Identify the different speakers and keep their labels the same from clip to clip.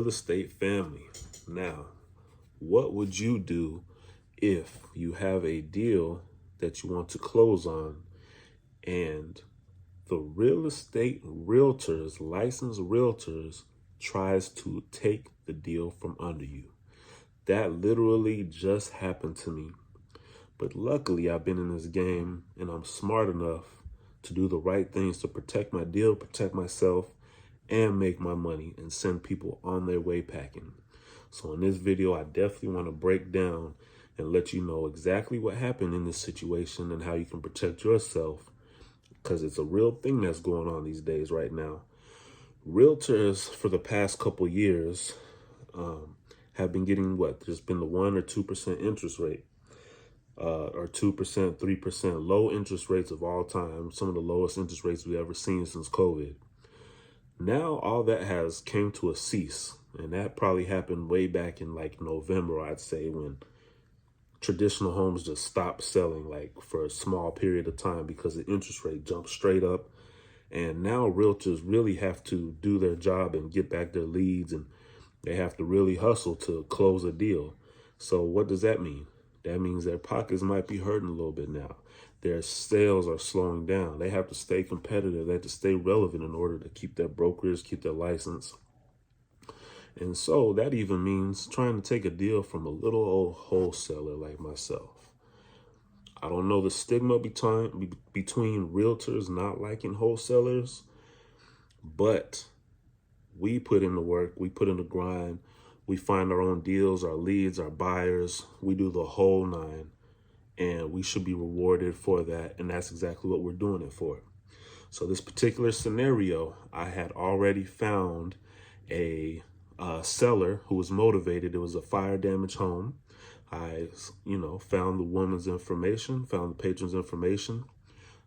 Speaker 1: real estate family. Now, what would you do if you have a deal that you want to close on and the real estate realtors, licensed realtors, tries to take the deal from under you? That literally just happened to me. But luckily, I've been in this game and I'm smart enough to do the right things to protect my deal, protect myself, and make my money and send people on their way packing. So in this video, I definitely want to break down and let you know exactly what happened in this situation and how you can protect yourself, because it's a real thing that's going on these days right now. Realtors for the past couple years have been getting there's been the 1 or 2% interest rate, or 2%, 3%, low interest rates of all time, some of the lowest interest rates we've ever seen since COVID. Now all that has came to a cease, and that probably happened way back in like November, I'd say, when traditional homes just stopped selling like for a small period of time because the interest rate jumped straight up. And now realtors really have to do their job and get back their leads, and they have to really hustle to close a deal. So what does that mean? That means their pockets might be hurting a little bit now. Their sales are slowing down. They have to stay competitive. They have to stay relevant in order to keep their brokers, keep their license. And so that even means trying to take a deal from a little old wholesaler like myself. I don't know the stigma between realtors not liking wholesalers, but we put in the work, we put in the grind, we find our own deals, our leads, our buyers, we do the whole nine, and we should be rewarded for that. And that's exactly what we're doing it for. So this particular scenario, I had already found a seller who was motivated. It was a fire damaged home. I, found the woman's information, found the patron's information,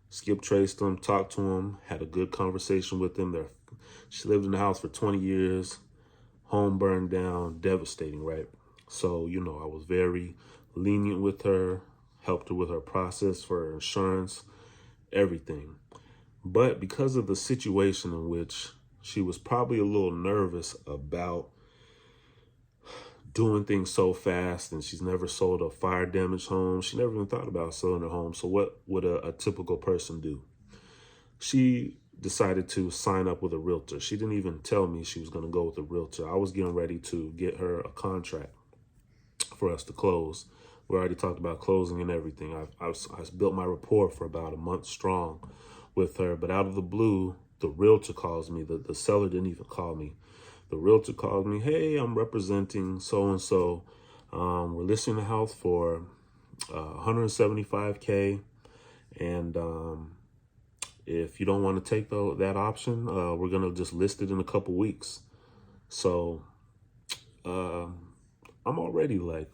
Speaker 1: skip traced them, talked to him, had a good conversation with them. She lived in the house for 20 years, home burned down, devastating, right? So, I was very lenient with her, helped her with her process for her insurance, everything. But because of the situation in which she was probably a little nervous about doing things so fast, and she's never sold a fire damaged home. She never even thought about selling her home. So what would a typical person do? She decided to sign up with a realtor. She didn't even tell me she was going to go with a realtor. I was getting ready to get her a contract for us to close. We already talked about closing and everything. I built my rapport for about a month strong with her, but out of the blue, the realtor calls me. The seller didn't even call me. The realtor called me. Hey, I'm representing so-and-so. We're listing the house for $175K. And if you don't want to take that option, we're going to just list it in a couple weeks. So I'm already like,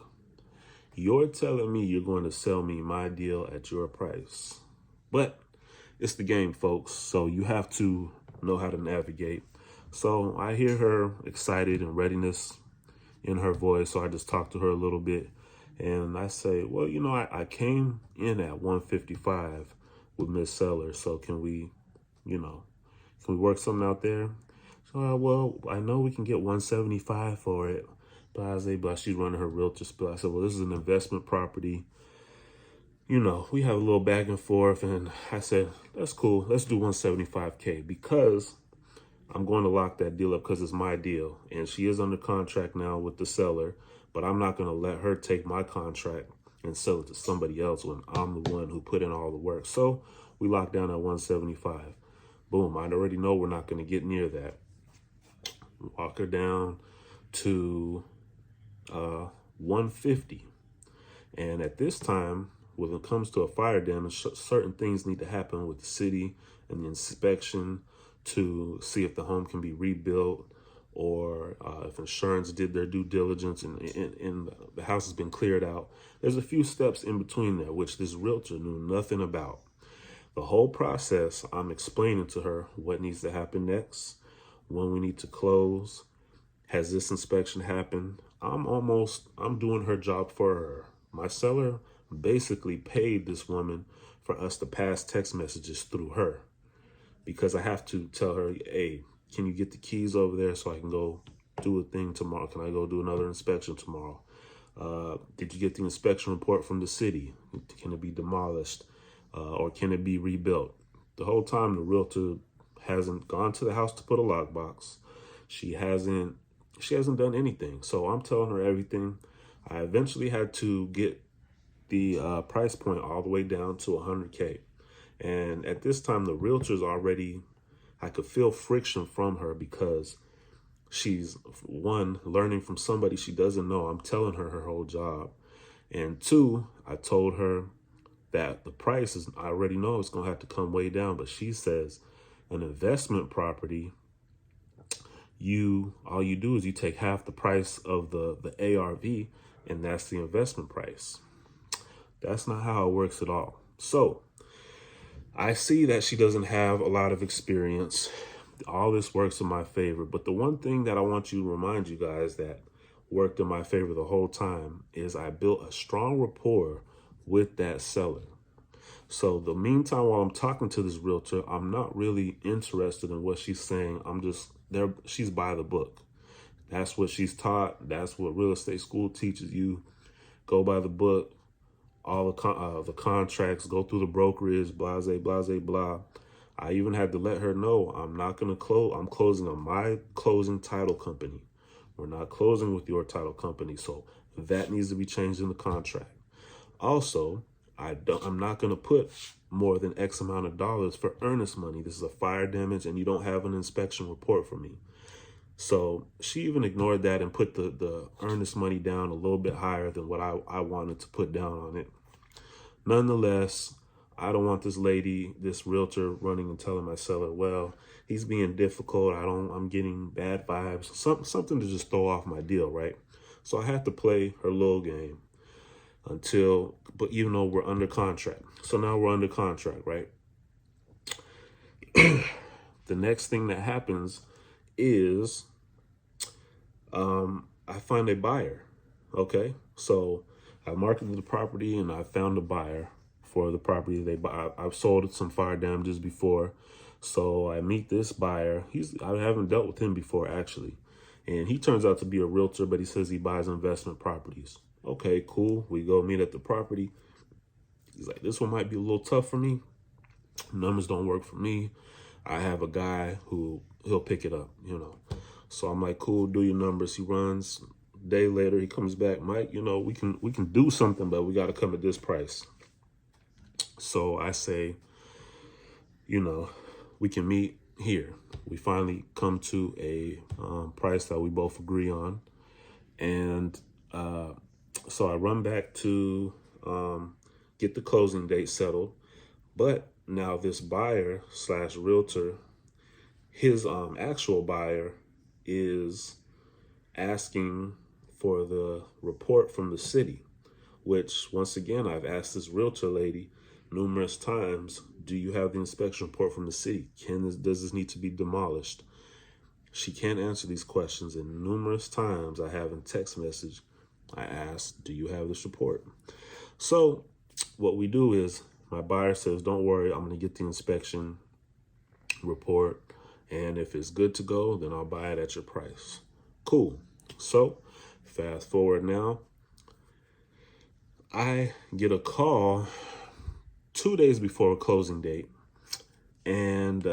Speaker 1: you're telling me you're going to sell me my deal at your price. But it's the game, folks. So you have to know how to navigate. So I hear her excited and readiness in her voice. So I just talk to her a little bit, and I say, well, I came in at 155 with Miss Seller. So can we work something out there? So, well, I know we can get 175 for it. But she's running her realtor spill. I said, well, this is an investment property. We have a little back and forth, and I said, that's cool. Let's do 175K because I'm going to lock that deal up because it's my deal. And she is under contract now with the seller, but I'm not going to let her take my contract and sell it to somebody else when I'm the one who put in all the work. So we locked down at 175. Boom. I already know we're not going to get near that. Walk her down to 150. And at this time, when it comes to a fire damage, certain things need to happen with the city and the inspection to see if the home can be rebuilt, or if insurance did their due diligence and the house has been cleared out. There's a few steps in between there, which this realtor knew nothing about. The whole process, I'm explaining to her what needs to happen next, when we need to close. Has this inspection happened? I'm doing her job for her. My seller basically paid this woman for us to pass text messages through her, because I have to tell her, hey, can you get the keys over there so I can go do a thing tomorrow? Can I go do another inspection tomorrow? Did you get the inspection report from the city? Can it be demolished? Or can it be rebuilt? The whole time the realtor hasn't gone to the house to put a lockbox. She hasn't done anything. So I'm telling her everything. I eventually had to get the price point all the way down to 100K. And at this time, the realtor's already, I could feel friction from her because she's, one, learning from somebody she doesn't know. I'm telling her whole job. And two, I told her that the price is, I already know it's going to have to come way down. But she says an investment property, all you do is you take half the price of the ARV, and that's the investment price. That's not how it works at all. So I see that she doesn't have a lot of experience. All this works in my favor. But the one thing that I want you to remind you guys that worked in my favor the whole time is I built a strong rapport with that seller. So the meantime, while I'm talking to this realtor, I'm not really interested in what she's saying. I'm just there. She's by the book. That's what she's taught. That's what real estate school teaches you. Go by the book. All the contracts, go through the brokerage, blase, blase, blah. I even had to let her know I'm not going to close. I'm closing on my closing title company. We're not closing with your title company. So that needs to be changed in the contract. Also, I'm not going to put more than X amount of dollars for earnest money. This is a fire damage and you don't have an inspection report for me. So she even ignored that and put the earnest money down a little bit higher than what I wanted to put down on it. Nonetheless, I don't want this realtor running and telling my seller, well, he's being difficult. I'm getting bad vibes, something to just throw off my deal, right? So I had to play her little game but even though we're under contract. So now we're under contract, right? The next thing that happens is I find a buyer. Okay, so I marketed the property and I found a buyer for the property they buy. I've sold some fire damages before, so I meet this buyer. I haven't dealt with him before actually, and he turns out to be a realtor, but he says he buys investment properties. Okay, cool. We go meet at the property. He's like, this one might be a little tough for me. Numbers don't work for me. I have a guy who he'll pick it up, So I'm like, cool, do your numbers. He runs. A day later, he comes back, Mike, we can do something, but we got to come at this price. So I say, we can meet here. We finally come to a price that we both agree on. And so I run back to get the closing date settled. But now this buyer / realtor, his actual buyer is asking for the report from the city, which once again, I've asked this realtor lady numerous times, do you have the inspection report from the city? Does this need to be demolished? She can't answer these questions. And numerous times I have in text message, I asked, do you have this report? So what we do is my buyer says, don't worry, I'm going to get the inspection report. And if it's good to go, then I'll buy it at your price. Cool. So fast forward now, I get a call 2 days before a closing date. And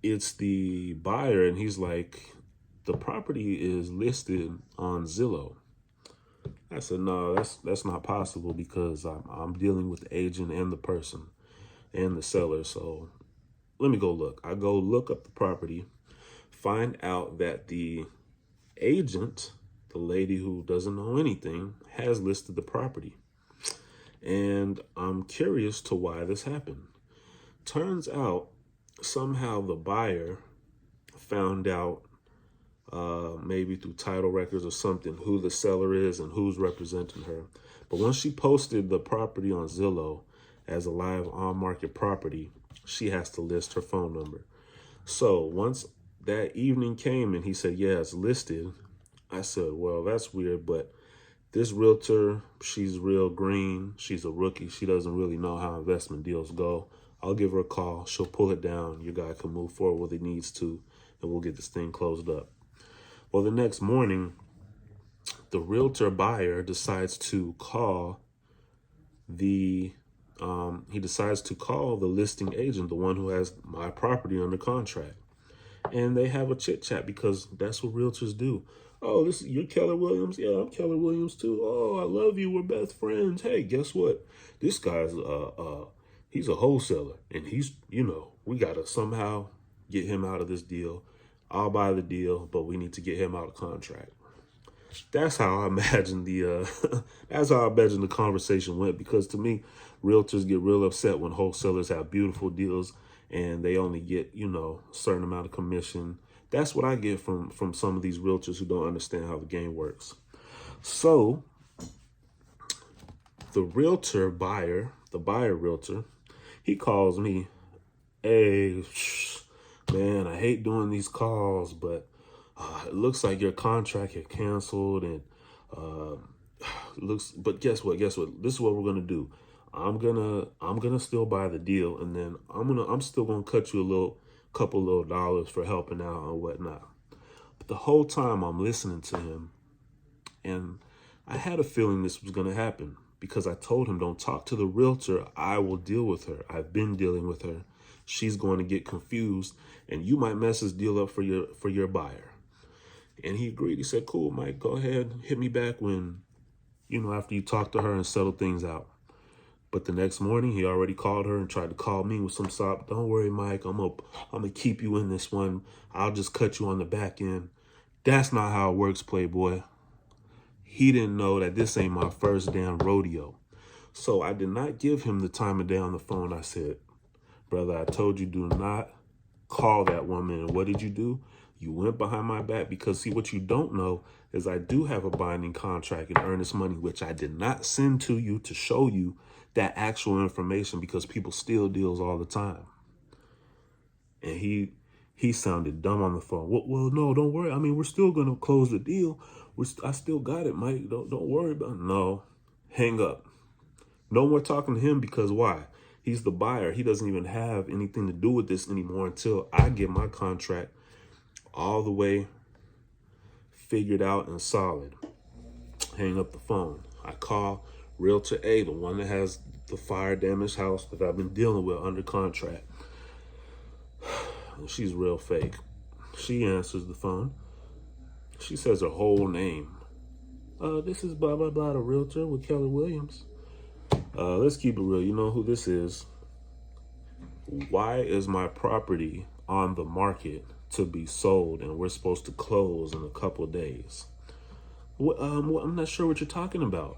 Speaker 1: it's the buyer. And he's like, the property is listed on Zillow. I said, no, that's not possible because I'm dealing with the agent and the person and the seller. So let me go look. I go look up the property, find out that the agent, the lady who doesn't know anything, has listed the property. And I'm curious to why this happened. Turns out somehow the buyer found out maybe through title records or something, who the seller is and who's representing her. But once she posted the property on Zillow as a live on-market property, she has to list her phone number. So once that evening came and he said, yeah, it's listed, I said, well, that's weird, but this realtor, she's real green. She's a rookie. She doesn't really know how investment deals go. I'll give her a call. She'll pull it down. Your guy can move forward what he needs to. and we'll get this thing closed up. Well, the next morning, the realtor buyer decides to call the he decides to call the listing agent, the one who has my property under contract. And they have a chit chat because that's what realtors do. Oh, you're Keller Williams? Yeah, I'm Keller Williams too. Oh, I love you. We're best friends. Hey, guess what? This guy's he's a wholesaler, and we gotta somehow get him out of this deal. I'll buy the deal, but we need to get him out of contract. That's how I imagine that's how I imagine the conversation went, because to me, realtors get real upset when wholesalers have beautiful deals and they only get, a certain amount of commission. That's what I get from some of these realtors who don't understand how the game works. So the buyer realtor, he calls me, hey, man, I hate doing these calls, but it looks like your contract had canceled, and uh, but guess what? Guess what? This is what we're gonna do. I'm gonna still buy the deal, and then I'm still gonna cut you couple little dollars for helping out or whatnot. But the whole time I'm listening to him, and I had a feeling this was gonna happen because I told him, don't talk to the realtor. I will deal with her. I've been dealing with her. She's going to get confused, and you might mess this deal up for your buyer. And he agreed. He said, cool, Mike, go ahead, hit me back when, after you talk to her and settle things out. But the next morning, he already called her and tried to call me with some sop. Don't worry, Mike, I'm gonna keep you in this one. I'll just cut you on the back end. That's not how it works, Playboy. He didn't know that this ain't my first damn rodeo. So I did not give him the time of day on the phone. I said, brother, I told you, do not call that woman. And what did you do? You went behind my back, because see, what you don't know is I do have a binding contract in earnest money, which I did not send to you to show you that actual information, because people steal deals all the time. And he sounded dumb on the phone. Well, no, don't worry. I mean, we're still gonna close the deal. I still got it, Mike. Don't worry about it. No, hang up. No more talking to him, because why? He's the buyer. He doesn't even have anything to do with this anymore until I get my contract all the way figured out and solid. Hang up the phone. I call Realtor A, the one that has the fire damaged house that I've been dealing with under contract. And she's real fake. She answers the phone. She says her whole name. This is blah, blah, blah, the realtor with Keller Williams. Let's keep it real. You know who this is. Why is my property on the market to be sold and we're supposed to close in a couple of days? I'm not sure what you're talking about.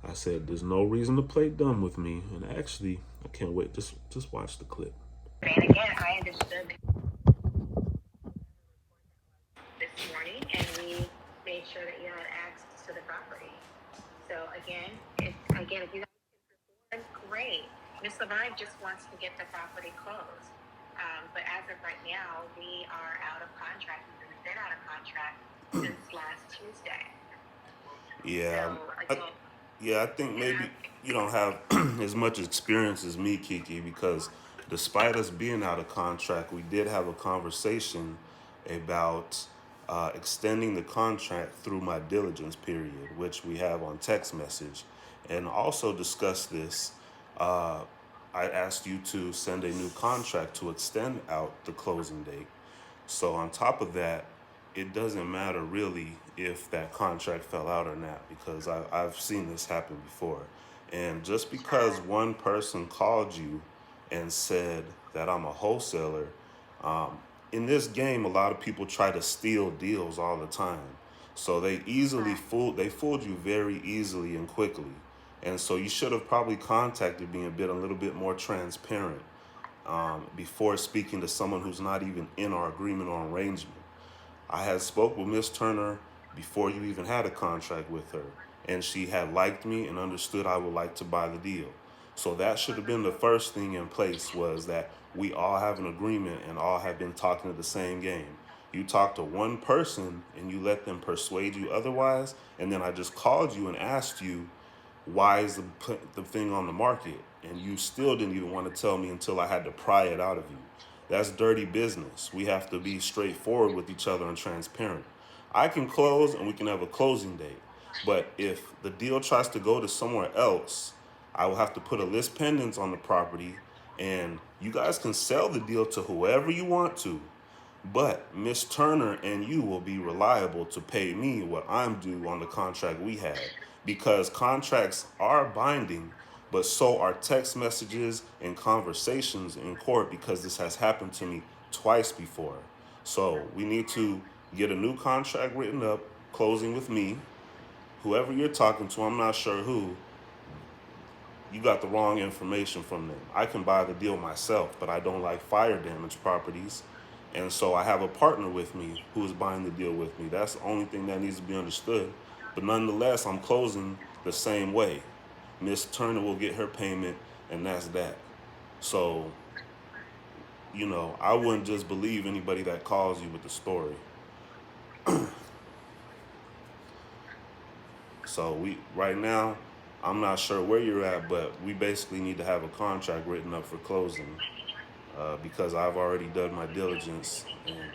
Speaker 1: I said, there's no reason to play dumb with me. And actually, I can't wait. Just watch the clip.
Speaker 2: And again, I understood this morning, and we made sure that you had access to the property. So again, if you guys can perform, great. Miss Levine just wants to get the property closed. But as of right now, we are out of contract. We've been out of contract since last Tuesday.
Speaker 1: Yeah.
Speaker 2: So
Speaker 1: I think maybe you don't have as much experience as me, Kiki, because despite us being out of contract, we did have a conversation about extending the contract through my diligence period, which we have on text message, and also discussed this. Uh, I asked you to send a new contract to extend out the closing date. So on top of that, it doesn't matter really if that contract fell out or not, because I've seen this happen before. And just because one person called you and said that I'm a wholesaler, in this game, a lot of people try to steal deals all the time. So they fooled you very easily and quickly. And so you should have probably contacted me and been a little bit more transparent before speaking to someone who's not even in our agreement or arrangement. I had spoke with Miss Turner before you even had a contract with her, and she had liked me and understood I would like to buy the deal. So that should have been the first thing in place, was that we all have an agreement and all have been talking to the same game. You talk to one person and you let them persuade you otherwise, and then I just called you and asked you, why is the thing on the market? And you still didn't even want to tell me until I had to pry it out of you. That's dirty business. We have to be straightforward with each other and transparent. I can close and we can have a closing date. But if the deal tries to go to somewhere else, I will have to put a list pendants on the property, and you guys can sell the deal to whoever you want to. But Miss Turner and you will be reliable to pay me what I'm due on the contract we had. Because contracts are binding, but so are text messages and conversations in court, because this has happened to me twice before. So we need to get a new contract written up, closing with me. Whoever you're talking to, I'm not sure who, you got the wrong information from them. I can buy the deal myself, but I don't like fire damage properties. And so I have a partner with me who is buying the deal with me. That's the only thing that needs to be understood. But nonetheless, I'm closing the same way. Miss Turner will get her payment, and that's that. So, I wouldn't just believe anybody that calls you with the story. So right now, I'm not sure where you're at, but we basically need to have a contract written up for closing, because I've already done my diligence and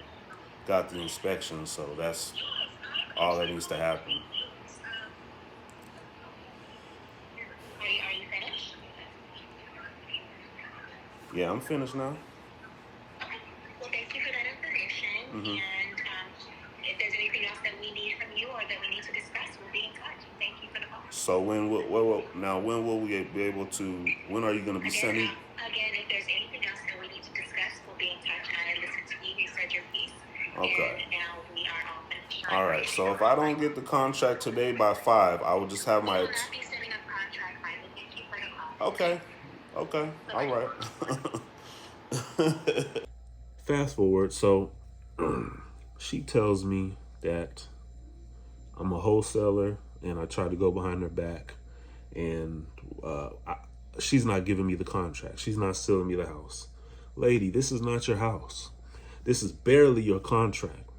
Speaker 1: got the inspection. So that's all that needs to happen.
Speaker 2: Are you finished?
Speaker 1: Yeah, I'm finished now.
Speaker 2: Okay. Well, thank you for that information.
Speaker 1: Mm-hmm.
Speaker 2: And if there's anything else that we need from you or that we need to discuss, we'll be in touch. Thank you for the call.
Speaker 1: So when will we be able to? When are you going to be sending?
Speaker 2: Again, if there's anything else that we need to discuss, we'll be in touch. I listened to you. You said your piece.
Speaker 1: Okay.
Speaker 2: And now we are all finished.
Speaker 1: All right. So if I don't get the contract today by 5, I will just have my.
Speaker 2: We will not be sending a contract by the. Thank you for the call.
Speaker 1: Okay. All right. Fast forward. So she tells me that I'm a wholesaler, and I try to go behind her back, and she's not giving me the contract. She's not selling me the house. Lady, this is not your house. This is barely your contract.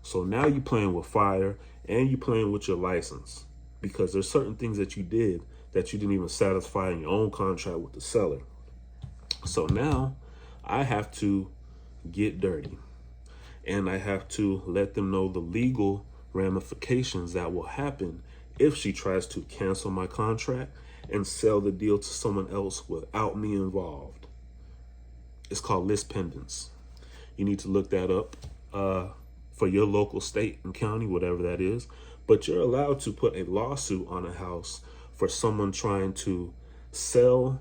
Speaker 1: So now you're playing with fire, and you're playing with your license, because there's certain things that you did that you didn't even satisfy in your own contract with the seller. So now I have to get dirty, and I have to let them know the legal ramifications that will happen if she tries to cancel my contract and sell the deal to someone else without me involved. It's called list pendants. You need to look that up for your local state and county, whatever that is. But you're allowed to put a lawsuit on a house for someone trying to sell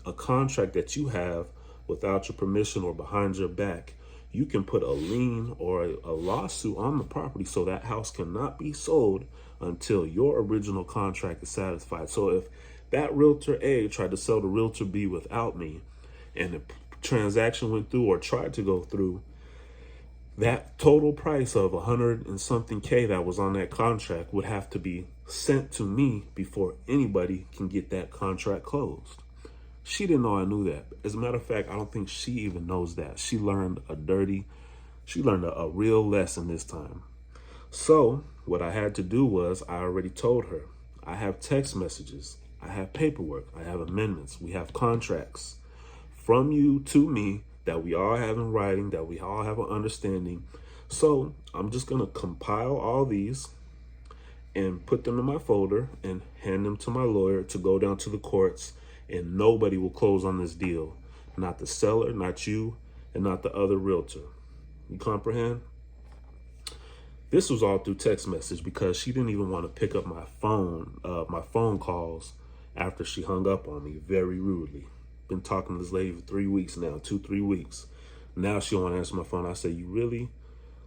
Speaker 1: a contract that you have without your permission or behind your back. You can put a lien or a lawsuit on the property, so that house cannot be sold until your original contract is satisfied. So if that realtor A tried to sell to realtor B without me, and the transaction went through or tried to go through, that total price of 100 and something K that was on that contract would have to be sent to me before anybody can get that contract closed. She didn't know I knew that. As a matter of fact, I don't think she even knows that. She learned a real lesson this time. So what I had to do was, I already told her, I have text messages, I have paperwork, I have amendments, we have contracts from you to me that we all have in writing, that we all have an understanding. So I'm just going to compile all these and put them in my folder and hand them to my lawyer to go down to the courts, and nobody will close on this deal. Not the seller, not you, and not the other realtor. You comprehend? This was all through text message, because she didn't even want to pick up my phone calls after she hung up on me very rudely. Been talking to this lady for 3 weeks now, 2-3 weeks. Now she don't want to answer my phone. I say, you really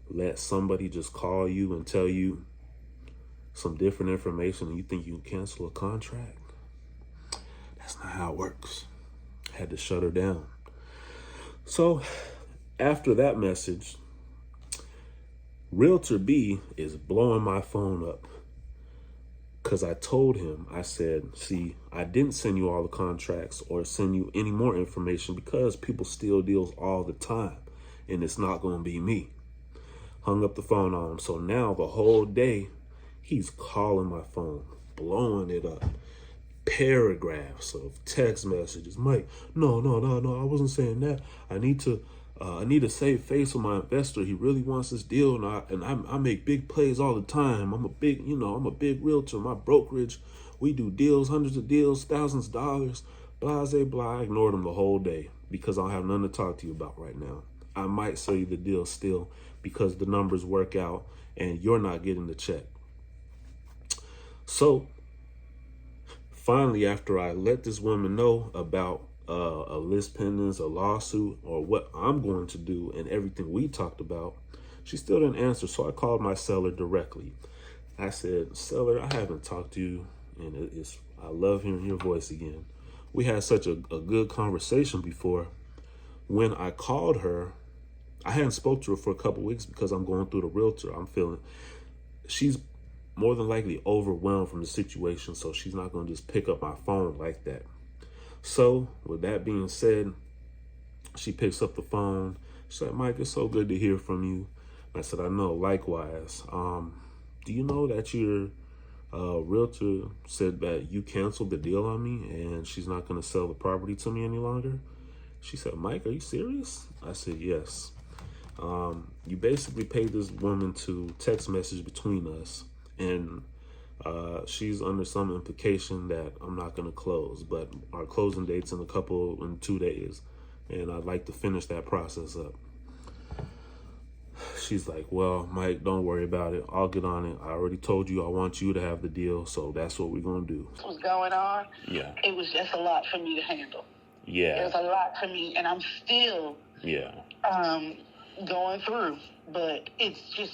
Speaker 1: let somebody just call you and tell you some different information and you think you can cancel a contract? That's not how it works. I had to shut her down. So after that message, Realtor B is blowing my phone up, because I told him, I said, see, I didn't send you all the contracts or send you any more information because people steal deals all the time, and it's not going to be me. Hung up the phone on him. So now the whole day, he's calling my phone, blowing it up. Paragraphs of text messages. Mike, no, I wasn't saying that. I need to I need to save face with my investor. He really wants this deal, and I make big plays all the time. I'm a big realtor. My brokerage, we do deals, hundreds of deals, thousands of dollars. Blah, blah, blah. I ignored him the whole day because I don't have nothing to talk to you about right now. I might sell you the deal still because the numbers work out and you're not getting the check. So finally, after I let this woman know about a list pendants, a lawsuit, or what I'm going to do and everything we talked about, she still didn't answer. So I called my seller directly. I said, seller, I haven't talked to you, and I love hearing your voice again. We had such a good conversation before. When I called her, I hadn't spoke to her for a couple weeks because I'm going through the realtor. I'm feeling she's more than likely overwhelmed from the situation, so she's not going to just pick up my phone like that. So with that being said, she picks up the phone. She's like, Mike, it's so good to hear from you. I said, I know, likewise. Do you know that your realtor said that you canceled the deal on me and she's not going to sell the property to me any longer? She said, Mike, are you serious? I said, yes. You basically paid this woman to text message between us, and she's under some implication that I'm not going to close, but our closing date's in 2 days, and I'd like to finish that process up. She's like, well, Mike, don't worry about it. I'll get on it. I already told you I want you to have the deal, so that's what we're going to do.
Speaker 2: What was going on?
Speaker 1: Yeah.
Speaker 2: It was just a lot for me to handle.
Speaker 1: Yeah.
Speaker 2: It was a lot for me, and I'm still going through, but it's just,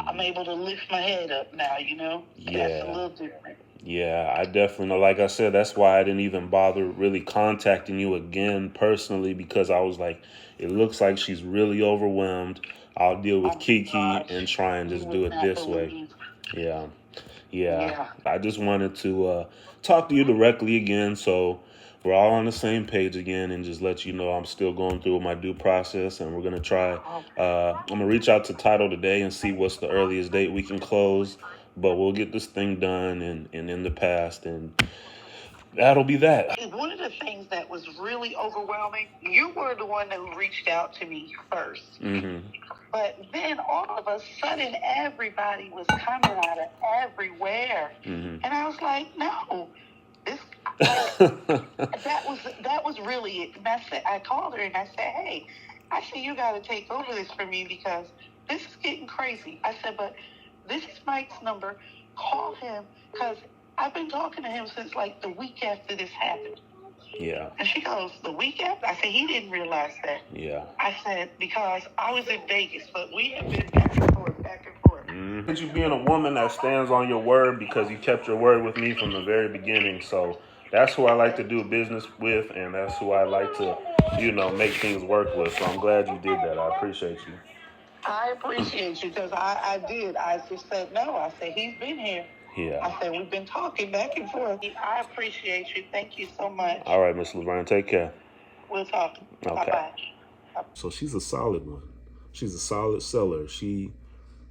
Speaker 2: I'm able to lift my head up now, you know?
Speaker 1: Yeah.
Speaker 2: That's a little different.
Speaker 1: Yeah, I definitely know. Like I said, that's why I didn't even bother really contacting you again personally, because I was like, it looks like she's really overwhelmed. I'll deal with Kiki and try and just do it this way. Yeah. I just wanted to talk to you directly again, so we're all on the same page again, and just let you know I'm still going through my due process, and we're going to try. I'm going to reach out to title today and see what's the earliest date we can close, but we'll get this thing done and in the past, and that'll be that.
Speaker 2: One of the things that was really overwhelming, you were the one who reached out to me first.
Speaker 1: Mm-hmm.
Speaker 2: But then all of a sudden, everybody was coming out of everywhere.
Speaker 1: Mm-hmm.
Speaker 2: And I was like, no. That was really it. And I called her and I said, hey, I said, you got to take over this for me because this is getting crazy. I said, but this is Mike's number. Call him because I've been talking to him since like the week after this happened.
Speaker 1: Yeah.
Speaker 2: And she goes, the week after? I said, he didn't realize that.
Speaker 1: Yeah.
Speaker 2: I said, because I was in Vegas, but we have been back and forth.
Speaker 1: Mm-hmm. You being a woman that stands on your word because you kept your word with me from the very beginning. So that's who I like to do business with, and that's who I like to, make things work with. So I'm glad you did that. I appreciate you.
Speaker 2: I appreciate you because I did. I just said, no. I said, he's been here.
Speaker 1: Yeah.
Speaker 2: I said, we've been talking back and forth. I appreciate you. Thank you so much.
Speaker 1: All right, Miss Laverne, take care.
Speaker 2: We'll talk.
Speaker 1: Okay.
Speaker 2: Bye-bye.
Speaker 1: So she's a solid one. She's a solid seller.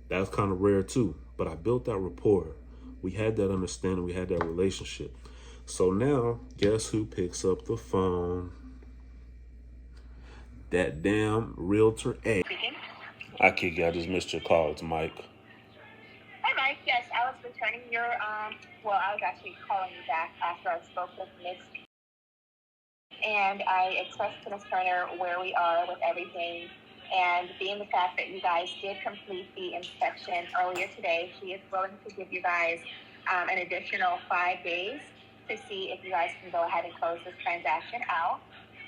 Speaker 1: That's kind of rare too. But I built that rapport. We had that understanding. We had that relationship. So now, guess who picks up the phone? That damn realtor A.
Speaker 2: Speaking.
Speaker 1: Hi, Kiki. I just missed your call. It's Mike.
Speaker 2: Hi, Mike. Yes, I was returning your, I was actually calling you back after I spoke with Miss. And I expressed to Ms. Turner where we are with everything. And being the fact that you guys did complete the inspection earlier today, she is willing to give you guys an additional 5 days to see if you guys can go ahead and close this transaction out.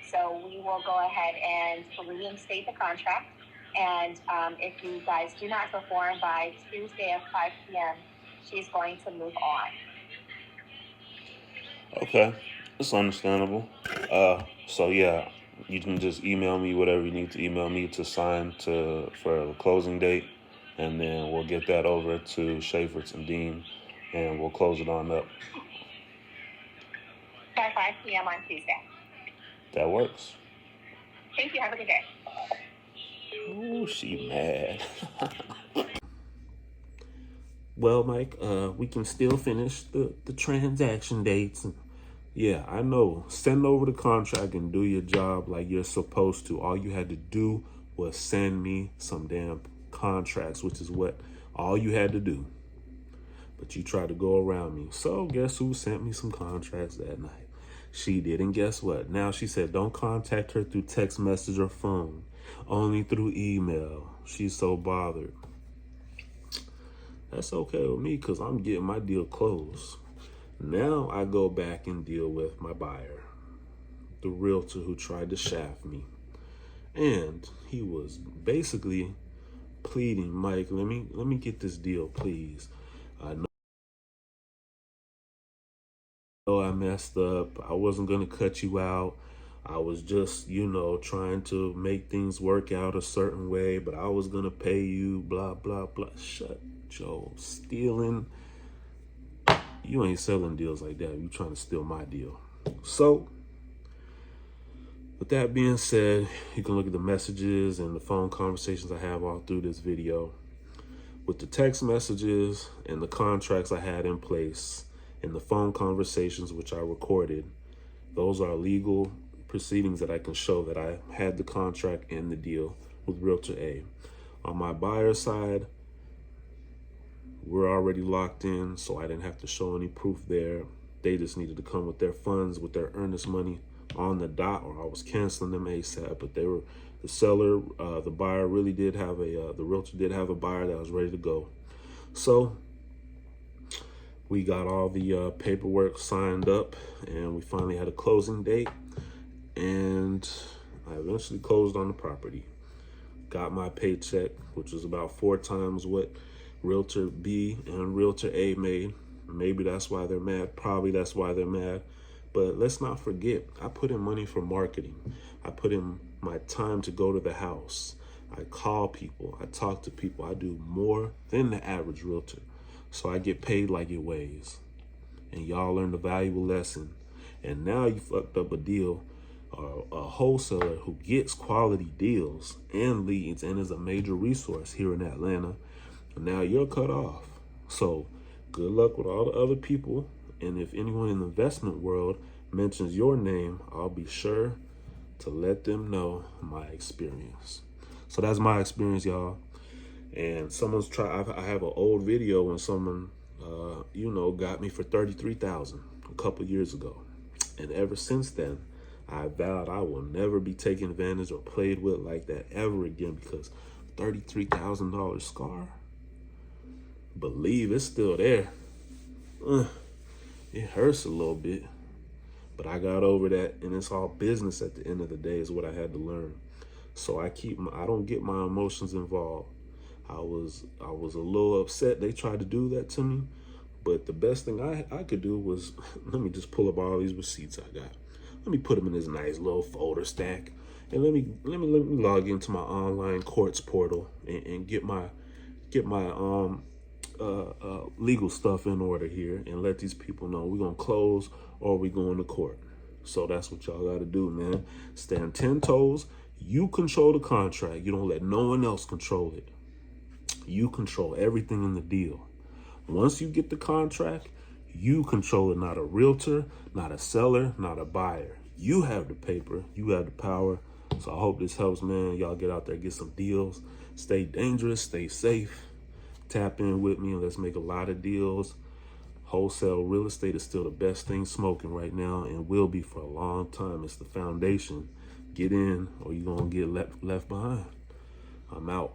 Speaker 2: So we will go ahead and reinstate the contract. And if you guys do not perform by Tuesday at 5 p.m., she's going to move on.
Speaker 1: Okay, it's understandable. So yeah, you can just email me whatever you need to email me to sign for the closing date, and then we'll get that over to Schaefer's and Dean, and we'll close it on up.
Speaker 2: By 5 p.m. on Tuesday.
Speaker 1: That works.
Speaker 2: Thank you. Have a good day.
Speaker 1: Ooh, she mad. Well, Mike, we can still finish the transaction dates and Yeah, I know. Send over the contract and do your job like you're supposed to. All you had to do was send me some damn contracts, which is what all you had to do. But you tried to go around me. So guess who sent me some contracts that night? She did. And guess what? Now she said don't contact her through text message or phone, only through email. She's so bothered. That's okay with me because I'm getting my deal closed. Now I go back and deal with my buyer, the realtor who tried to shaft me. And he was basically pleading, Mike, let me get this deal, please. I know I messed up. I wasn't gonna cut you out. I was just, trying to make things work out a certain way, but I was gonna pay you, blah, blah, blah. Shut Joe. Stealing. You ain't selling deals like that. You trying to steal my deal. So with that being said, you can look at the messages and the phone conversations I have all through this video. With the text messages and the contracts I had in place and the phone conversations which I recorded, those are legal proceedings that I can show that I had the contract and the deal with Realtor A. On my buyer side, we're already locked in, so I didn't have to show any proof there. They just needed to come with their funds, with their earnest money on the dot, or I was canceling them ASAP. But they were the seller, the buyer really did have the realtor did have a buyer that was ready to go. So we got all the paperwork signed up, and we finally had a closing date. And I eventually closed on the property. Got my paycheck, which was about 4 times what Realtor B and Realtor A made. Maybe that's why they're mad. Probably that's why they're mad. But let's not forget, I put in money for marketing. I put in my time to go to the house. I call people. I talk to people. I do more than the average realtor. So I get paid like it weighs. And y'all learned a valuable lesson. And now you fucked up a deal, a wholesaler who gets quality deals and leads and is a major resource here in Atlanta. And now you're cut off. So good luck with all the other people. And if anyone in the investment world mentions your name, I'll be sure to let them know my experience. So that's my experience, y'all. And I have an old video when someone, got me for $33,000 a couple years ago. And ever since then, I vowed I will never be taken advantage or played with like that ever again, because $33,000 scar, believe it's still there. It hurts a little bit, but I got over that, and it's all business at the end of the day is what I had to learn. So I don't get my emotions involved. I was a little upset they tried to do that to me, but the best thing I could do was let me just pull up all these receipts I got. Let me put them in this nice little folder stack, and let me log into my online courts portal and get my legal stuff in order here, and let these people know we're gonna close or we going to court. So that's what y'all got to do, man. Stand 10 toes. You control the contract. You don't let no one else control it. You control everything in the deal. Once you get the contract, you control it. Not a realtor, not a seller, not a buyer. You have the paper. You have the power. So I hope this helps, man. Y'all get out there, get some deals. Stay dangerous. Stay safe. Tap in with me and let's make a lot of deals. Wholesale real estate is still the best thing smoking right now, and will be for a long time. It's the foundation. Get in or you're going to get left behind. I'm out.